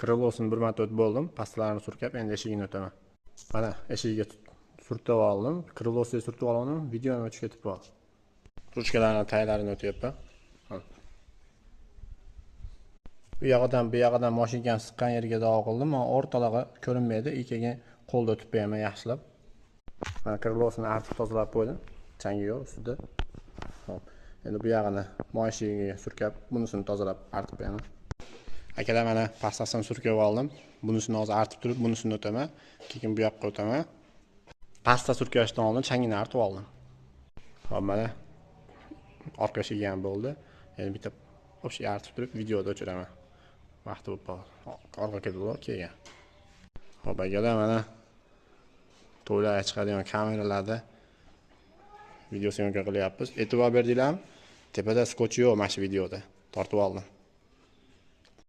Krilosini bir marta o'tib bo'ldim. Pastalarini surkab, endi eshigini o'taman. Mana eshigiga surtib oldim. Krilosiga surtib oldim. Videoni o'chib ketib qoldi. Ruchkalarning taylarini o'tyapman. Bu yog'idan mashinani siqqan yerga davo qildim. Men o'rtalog'i ko'rinmaydi. Ikkiga qo'lda o'tib qo'yaman yaxshilab. Mana krilosini artib tozalab qo'ydim. Changi yo'q ustida. Xo'p. Endi bu yog'ini mashinga surkab, bunisini tozalab artib qo'yaman. Akalar mana pastasini surkab oldim. Bunisini hozir artib turib, bunisini o'taman. Keyin bu yoqqa o'taman. Pasta surkashdan oldin changini artib oldim. Xo'p, mana orqa eshigi ham bo'ldi. Endi bitta o'sha artib turib videoda o'chiraman. Vaqti bo'lib qoldi. Orqa keldi kelgan. Xo'p, akalar mana to'ylarga chiqadigan kameralarda video syomka qilyapmiz. E'tibor berdinglarmi? Tepada skotch yo'q mana shu videoda. Tortib oldim.